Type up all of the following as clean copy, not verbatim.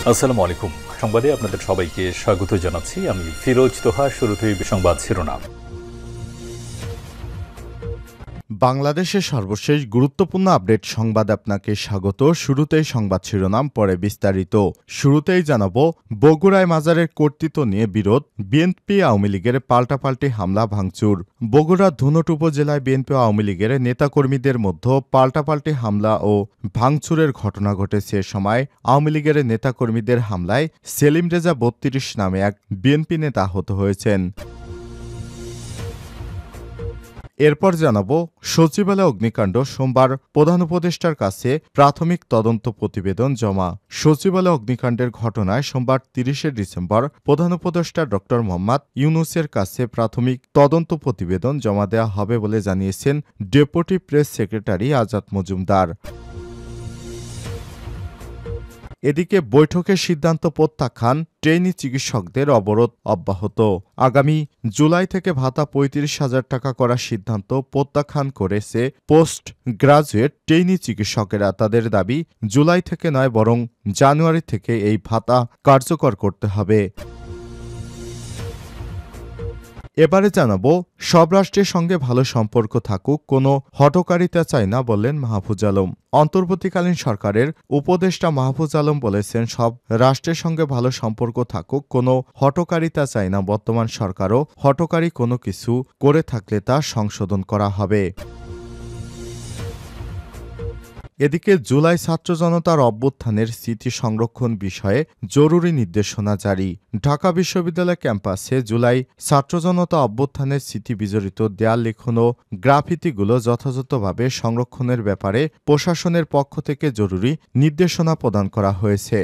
আসসালামু আলাইকুম। সংবাদে আপনাদের সবাইকে স্বাগত জানাচ্ছি। আমি ফিরোজ তোহা। শুরুতেই সংবাদ শিরোনাম। বাংলাদেশের সর্বশেষ গুরুত্বপূর্ণ আপডেট সংবাদ আপনাকে স্বাগত। শুরুতেই সংবাদ শিরোনাম, পরে বিস্তারিত। শুরুতেই জানাবো, বগুড়ায় মাজারের কর্তৃত্ব নিয়ে বিরোধ, বিএনপি আওয়ামী লীগের পাল্টাপাল্টি হামলা ভাঙচুর। বগুড়ার ধুনট উপজেলায় বিএনপি আওয়ামী লীগের নেতাকর্মীদের মধ্যে পাল্টাপাল্টি হামলা ও ভাঙচুরের ঘটনা ঘটেছে। এ সময় আওয়ামী লীগের নেতাকর্মীদের হামলায় সেলিম রেজা ৩২ নামে এক বিএনপি নেতা আহত হয়েছেন। এরপর জানাবো, সচিবালয় অগ্নিকাণ্ড, সোমবার প্রধান উপদেষ্টার কাছে প্রাথমিক তদন্ত প্রতিবেদন জমা। সচিবালয় অগ্নিকাণ্ডের ঘটনায় সোমবার ৩০ ডিসেম্বর প্রধান উপদেষ্টা ড মোহাম্মদ ইউনূসের কাছে প্রাথমিক তদন্ত প্রতিবেদন জমা দেওয়া হবে বলে জানিয়েছেন deputy press secretary Azad Majumdar. এদিকে বৈঠকের সিদ্ধান্ত প্রত্যাখ্যান, ট্রেনি চিকিৎসকদের অবরোধ অব্যাহত। আগামী জুলাই থেকে ভাতা ৩৫,০০০ টাকা করার সিদ্ধান্ত প্রত্যাখ্যান করেছে পোস্ট গ্রাজুয়েট ট্রেনি চিকিৎসকেরা। তাদের দাবি, জুলাই থেকে নয় বরং জানুয়ারি থেকে এই ভাতা কার্যকর করতে হবে। এবারে জানাবো, সব রাষ্ট্রের সঙ্গে ভালো সম্পর্ক থাকুক, কোনো হঠকারিতা চাই না বললেন মাহফুজ আলম। অন্তর্বর্তীকালীন সরকারের উপদেষ্টা মাহফুজ আলম বলেছেন, সব রাষ্ট্রের সঙ্গে ভালো সম্পর্ক থাকুক, কোনো হঠকারিতা চাই না। বর্তমান সরকারও হঠকারী কোনো কিছু করে থাকলে তা সংশোধন করা হবে। এদিকে জুলাই ছাত্র জনতার অভ্যুত্থানের স্মৃতি সংরক্ষণ বিষয়ে জরুরি নির্দেশনা জারি। ঢাকা বিশ্ববিদ্যালয় ক্যাম্পাসে জুলাই ছাত্র জনতা অভ্যুত্থানের স্মৃতি বিজড়িত দেয়াল লিখন ও গ্রাফিতিগুলো যথাযথভাবে সংরক্ষণের ব্যাপারে প্রশাসনের পক্ষ থেকে জরুরি নির্দেশনা প্রদান করা হয়েছে।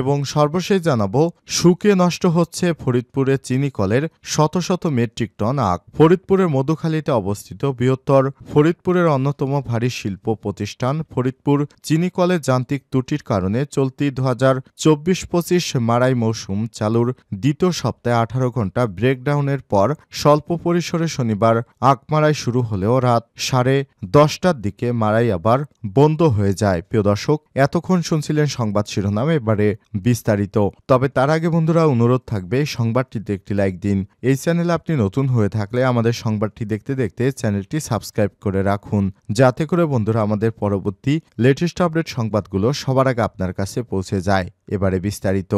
এবং সর্বশেষ জানাবো, শুকিয়ে নষ্ট হচ্ছে ফরিদপুরের চিনিকলের শত শত মেট্রিক টন আখ। ফরিদপুরের মধুখালীতে অবস্থিত বৃহত্তর ফরিদপুরের অন্যতম ভারী শিল্প প্রতিষ্ঠান ফরিদপুর চিনিকলের যান্ত্রিক ত্রুটির কারণে চলতি ২০২৪-২৫ মাড়াই মৌসুম চালুর দ্বিতীয় সপ্তাহে ১৮ ঘণ্টা ব্রেকডাউনের পর স্বল্প পরিসরে শনিবার আখ মাড়াই শুরু হলেও রাত 10:30টার দিকে মাড়াই আবার বন্ধ হয়ে যায়। প্রিয় দর্শক, এতক্ষণ শুনছিলেন সংবাদ শিরোনাম, এবারে বিস্তারিত। তবে তার আগে বন্ধুরা, অনুরোধ থাকবে সংবাদটিতে একটি লাইক দিন। এই চ্যানেলে আপনি নতুন হয়ে থাকলে আমাদের সংবাদটি দেখতে দেখতে চ্যানেলটি সাবস্ক্রাইব করে রাখুন, যাতে করে বন্ধুরা আমাদের পরবর্তী লেটেস্ট আপডেট সংবাদগুলো সবার আগে আপনার কাছে পৌঁছে যায়। এবারে বিস্তারিত।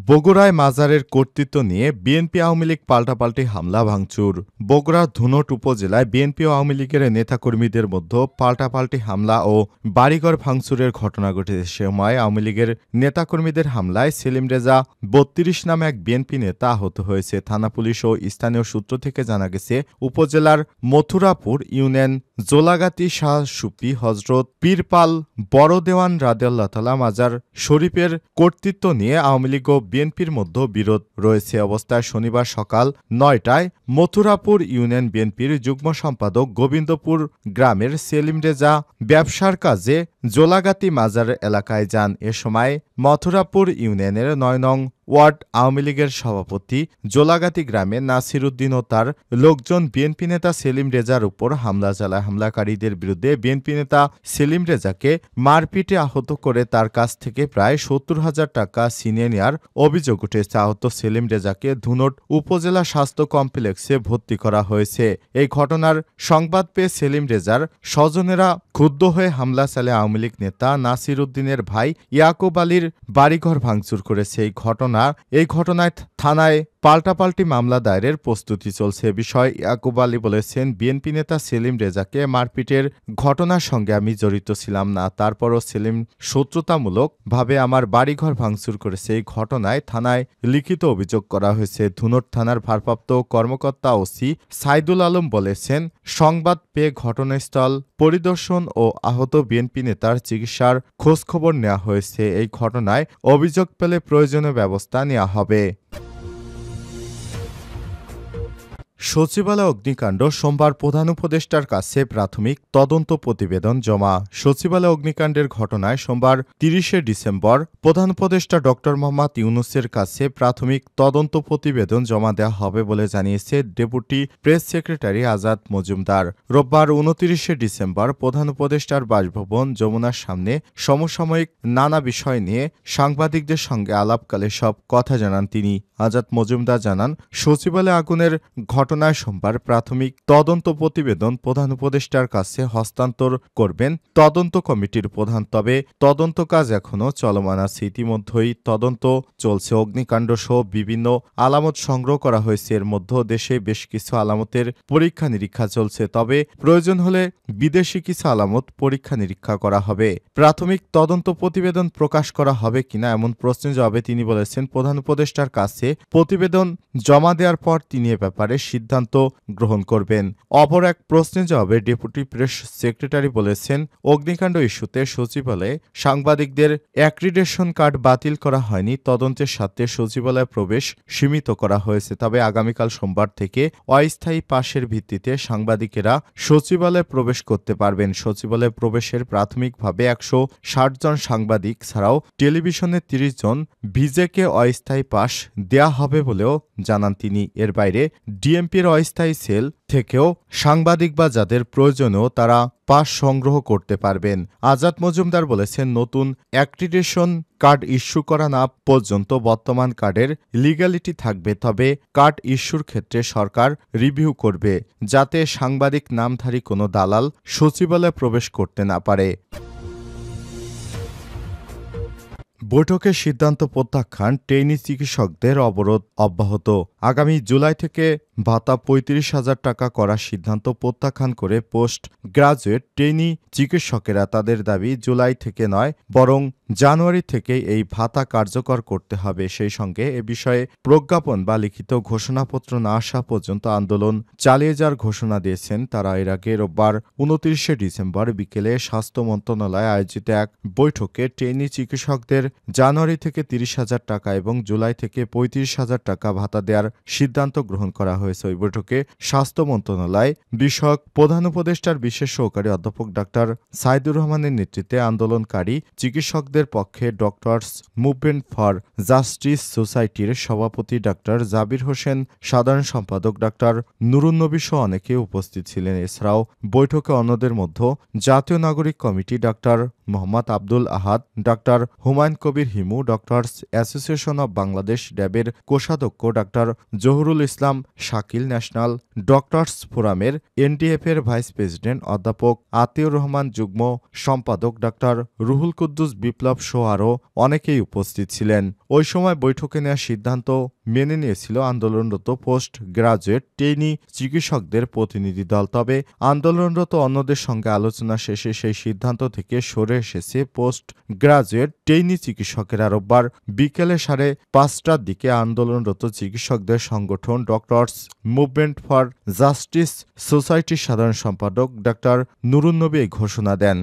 বগুড়ায় মাজারের কর্তৃত্ব নিয়ে বিএনপি আওয়ামী লীগ পাল্টাপাল্টি হামলা ভাঙচুর। বগুড়ার ধুনট উপজেলায় বিএনপি ও আওয়ামী লীগের নেতাকর্মীদের মধ্যে পাল্টাপাল্টি হামলা ও বাড়িঘর ভাঙচুরের ঘটনা ঘটেছে। সময় আওয়ামী লীগের নেতাকর্মীদের হামলায় সেলিম রেজা ৩২ নামে এক বিএনপি নেতা আহত হয়েছে। থানা পুলিশ ও স্থানীয় সূত্র থেকে জানা গেছে, উপজেলার মথুরাপুর ইউনিয়ন জোলাগাতি শাহ সুফি হজরত পীরপাল বড় দেওয়ান রাদিয়াল্লাহু তাআলা মাজার শরীফের কর্তৃত্ব নিয়ে আওয়ামী লীগ ও বিএনপির মধ্যে বিরোধ রয়েছে। অবস্থায় শনিবার সকাল ৯টায় মথুরাপুর ইউনিয়ন বিএনপির যুগ্ম সম্পাদক গোবিন্দপুর গ্রামের সেলিম রেজা ব্যবসার কাজে জোলাগাতি মাজার এলাকায় যান। এ সময় মথুরাপুর ইউনিয়নের ৯ নং ওয়ার্ড আওয়ামী লীগের সভাপতি জোলাগাতি গ্রামে নাসির উদ্দিন ও তার লোকজন বিএনপি নেতা সেলিম রেজার উপর হামলা চালায়। হামলাকারীদের বিরুদ্ধে বিএনপি নেতা সেলিম রেজাকে মারপিটে আহত করে তার কাছ থেকে প্রায় ৭০,০০০ টাকা ছিনিয়ে নেওয়ার অভিযোগ উঠেছে। আহত সেলিম রেজাকে ধুনট উপজেলা স্বাস্থ্য কমপ্লেক্সে ভর্তি করা হয়েছে। এই ঘটনার সংবাদ পেয়ে সেলিম রেজার স্বজনেরা ক্ষুব্ধ হয়ে হামলা চালায় আওয়ামী লীগ নেতা নাসির উদ্দিনের ভাই ইয়াকুব আলীর বাড়িঘর ভাঙচুর করেছে। এই ঘটনায় থানায় পাল্টাপাল্টি মামলা দায়েরের প্রস্তুতি চলছে। বিষয় ইয়াকুব আলী বলেছেন, বিএনপি নেতা সেলিম রেজাকে মারপিটের ঘটনার সঙ্গে আমি জড়িত ছিলাম না, তারপরও সেলিম শত্রুতামূলক ভাবে আমার বাড়িঘর ভাঙচুর করেছে। এই ঘটনায় থানায় লিখিত অভিযোগ করা হয়েছে। ধুনট থানার ভারপ্রাপ্ত কর্মকর্তা ওসি সাইদুল আলম বলেছেন, সংবাদ পেয়ে ঘটনাস্থল পরিদর্শন ও আহত বিএনপি নেতার চিকিৎসার খোঁজখবর নেওয়া হয়েছে। এই ঘটনায় অভিযোগ পেলে প্রয়োজনীয় ব্যবস্থা নেওয়া হবে। সচিবালয় অগ্নিকাণ্ড সোমবার প্রধান উপদেষ্টার কাছে প্রাথমিক তদন্ত প্রতিবেদন জমা। সচিবালয় অগ্নিকাণ্ডের ঘটনায় সোমবার ৩০শে ডিসেম্বর প্রধান উপদেষ্টা ড মোহাম্মদ ইউনূসের কাছে প্রাথমিক তদন্ত প্রতিবেদন জমা দেওয়া হবে বলে জানিয়েছে deputy press secretary Azad Majumdar. রোববার ২৯শে ডিসেম্বর প্রধান উপদেষ্টার বাসভবন যমুনার সামনে সমসাময়িক নানা বিষয় নিয়ে সাংবাদিকদের সঙ্গে আলাপকালে সব কথা জানান তিনি। আজাদ মজুমদার জানান, সচিবালয়ে আগুনের ঘটনায় সোমবার প্রাথমিক তদন্ত প্রতিবেদন প্রধান উপদেষ্টার কাছে হস্তান্তর করবেন তদন্ত কমিটির প্রধান। তবে তদন্ত কাজ এখনও চলমান আছে। ইতিমধ্যেই তদন্ত চলছে। অগ্নিকাণ্ড সহ বিভিন্ন আলামত সংগ্রহ করা হয়েছে। এর মধ্যে দেশে বেশ কিছু আলামতের পরীক্ষা নিরীক্ষা চলছে। তবে প্রয়োজন হলে বিদেশি কিছু আলামত পরীক্ষা নিরীক্ষা করা হবে। প্রাথমিক তদন্ত প্রতিবেদন প্রকাশ করা হবে কিনা এমন প্রশ্নের জবাবে তিনি বলেছেন, প্রধান উপদেষ্টার কাছে প্রতিবেদন জমা দেওয়ার পর তিনি এ ব্যাপারে সিদ্ধান্ত গ্রহণ করবেন। অপর এক প্রশ্নের জবাবে ডেপুটি প্রেস সেক্রেটারি বলেছেন, অগ্নিকাণ্ড ইস্যুতে সচিবালয়ে সাংবাদিকদের অ্যাক্রিডেশন কার্ড বাতিল করা হয়নি। তদন্তের স্বার্থে সচিবালয়ে প্রবেশ সীমিত করা হয়েছে। তবে আগামীকাল সোমবার থেকে অস্থায়ী পাসের ভিত্তিতে সাংবাদিকেরা সচিবালয়ে প্রবেশ করতে পারবেন। সচিবালয়ে প্রবেশের প্রাথমিকভাবে ১৬০ জন সাংবাদিক ছাড়াও টেলিভিশনের ৩০ জন ভিজেকে অস্থায়ী পাস দেয়া হবে বলেও জানান তিনি। এর বাইরে ডিএমপির অস্থায়ী সেল থেকেও সাংবাদিক বা যাদের প্রয়োজনেও তারা পাস সংগ্রহ করতে পারবেন। আজাদ মজুমদার বলেছেন, নতুন অ্যাক্রিডিটেশন কার্ড ইস্যু করা না পর্যন্ত বর্তমান কার্ডের লিগ্যালিটি থাকবে। তবে কার্ড ইস্যুর ক্ষেত্রে সরকার রিভিউ করবে, যাতে সাংবাদিক নামধারী কোনো দালাল সচিবালয়ে প্রবেশ করতে না পারে। বৈঠকের সিদ্ধান্ত প্রত্যাখ্যান, ট্রেনি চিকিৎসকদের অবরোধ অব্যাহত। আগামী জুলাই থেকে ভাতা ৩৫,০০০ টাকা করার সিদ্ধান্ত প্রত্যাখ্যান করে পোস্ট গ্রাজুয়েট ট্রেনি চিকিৎসকেরা তাদের দাবি জুলাই থেকে নয় বরং জানুয়ারি থেকে এই ভাতা কার্যকর করতে হবে। সেই সঙ্গে এ বিষয়ে প্রজ্ঞাপন বা লিখিত ঘোষণাপত্র না আসা পর্যন্ত আন্দোলন চালিয়ে যাওয়ার ঘোষণা দিয়েছেন তারা। এর আগে রোববার ২৯শে ডিসেম্বর বিকেলে স্বাস্থ্য মন্ত্রণালয়ে আয়োজিত এক বৈঠকে ট্রেনি চিকিৎসকদের জানুয়ারি থেকে ৩০,০০০ টাকা এবং জুলাই থেকে ৩৫,০০০ টাকা ভাতা দেওয়ার সিদ্ধান্ত গ্রহণ করা হয়েছে। ওই বৈঠকে স্বাস্থ্য মন্ত্রণালয় বিষয়ক প্রধান উপদেষ্টার বিশেষ সহকারী অধ্যাপক ডাক্তার সাইদুর রহমানের নেতৃত্বে আন্দোলনকারী চিকিৎসকদের পক্ষে ডক্টরস মুভমেন্ট ফর জাস্টিস সোসাইটির সভাপতি ডাক্তার জাবির হোসেন, সাধারণ সম্পাদক ডাক্তার নুরুন্নবী সহ অনেকে উপস্থিত ছিলেন। এছাড়াও বৈঠকে অন্যদের মধ্যে জাতীয় নাগরিক committee doctor Mohammad Abdul Ahad, doctor Humayun Kabir Himu, Doctors Association of Bangladesh ড্যাবের কোষাধ্যক্ষ doctor Zahurul Islam Shakil, National Doctors ফোরামের এনডিএফের ভাইস প্রেসিডেন্ট অধ্যাপক আতিউর রহমান, যুগ্ম সম্পাদক ডাক্তার রুহুল কুদ্দুস বিপ্লব সহ আরও অনেকেই উপস্থিত ছিলেন। ওই সময় বৈঠকে নেওয়ার সিদ্ধান্ত মেনে নিয়েছিল আন্দোলনরত পোস্ট গ্রাজুয়েট ট্রেনি চিকিৎসকদের প্রতিনিধি দল। তবে আন্দোলনরত অন্যদের সঙ্গে আলোচনা শেষে সেই সিদ্ধান্ত থেকে সরে এসেছে পোস্ট গ্রাজুয়েট ট্রেনি চিকিৎসকেরা। রোববার বিকেলে 5:30টার দিকে আন্দোলনরত চিকিৎসকদের সংগঠন ডক্টরস মুভমেন্ট ফর জাস্টিস সোসাইটির সাধারণ সম্পাদক ডাক্তার নুরুন্নবী এই ঘোষণা দেন।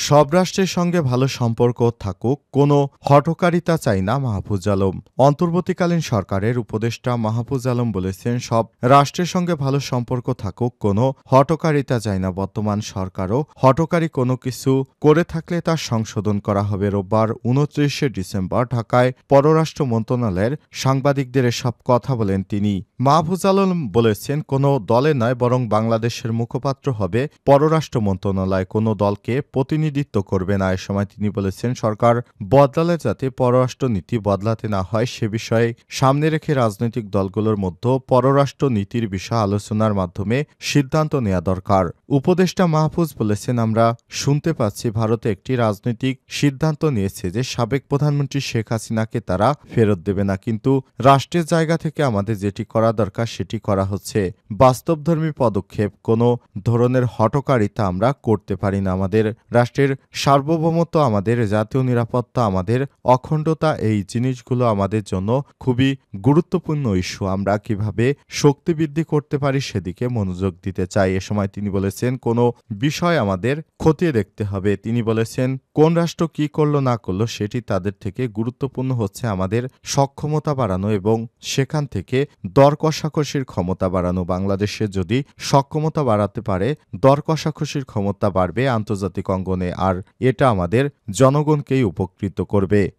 সব রাষ্ট্রের সঙ্গে ভালো সম্পর্ক থাকুক, কোনো হঠকারিতা চাই না মাহফুজ আলম। অন্তর্বর্তীকালীন সরকারের উপদেষ্টা মাহফুজ আলম বলেছেন, সব রাষ্ট্রের সঙ্গে ভালো সম্পর্ক থাকুক, কোনো হঠকারিতা চাই না। বর্তমান সরকারও হঠকারী কোনো কিছু করে থাকলে তা সংশোধন করা হবে। রোববার ২৯শে ডিসেম্বর ঢাকায় পররাষ্ট্র মন্ত্রণালয়ের সাংবাদিকদের এসব কথা বলেন তিনি। মাহফুজ আলম বলেছেন, কোনো দলে নয় বরং বাংলাদেশের মুখপাত্র হবে পররাষ্ট্র মন্ত্রণালয়, কোনো দলকে প্রতিনিধিত্ব করবে না। এ সময় তিনি বলেছেন, সরকার বদলালে যাতে পররাষ্ট্র নীতি বদলাতে না হয় সে বিষয়ে সামনে রেখে রাজনৈতিক দলগুলোর মধ্যে পররাষ্ট্র নীতির বিষয়ে আলোচনার মাধ্যমে সিদ্ধান্ত নেওয়া দরকার। উপদেষ্টা মাহফুজ বলেছেন, আমরা শুনতে পাচ্ছি ভারতে একটি রাজনৈতিক সিদ্ধান্ত নিয়েছে যে সাবেক প্রধানমন্ত্রী শেখ হাসিনাকে তারা ফেরত দেবে না, কিন্তু রাষ্ট্রের জায়গা থেকে আমাদের যেটি করা দরকার সেটি করা হচ্ছে। বাস্তবধর্মী পদক্ষেপ, কোনো ধরনের হঠকারিতা আমরা করতে পারি না। আমাদের রাষ্ট্রের রাষ্ট্রের সার্বভৌমত্ব, আমাদের জাতীয় নিরাপত্তা, আমাদের অখণ্ডতা, এই জিনিসগুলো আমাদের জন্য খুবই গুরুত্বপূর্ণ ইস্যু। আমরা কিভাবে শক্তি বৃদ্ধি করতে পারি সেদিকে মনোযোগ দিতে চাই। এ সময় তিনি বলেছেন, কোনো বিষয় আমাদের খতিয়ে দেখতে হবে। তিনি বলেছেন, কোন রাষ্ট্র কি করলো না করলো সেটি তাদের থেকে গুরুত্বপূর্ণ হচ্ছে আমাদের সক্ষমতা বাড়ানো এবং সেখান থেকে দর কষাকষির ক্ষমতা বাড়ানো। বাংলাদেশে যদি সক্ষমতা বাড়াতে পারে, দর কষাকষির ক্ষমতা বাড়বে আন্তর্জাতিক অঙ্গনে, আর এটা আমাদের জনগণকেই উপকৃত করবে।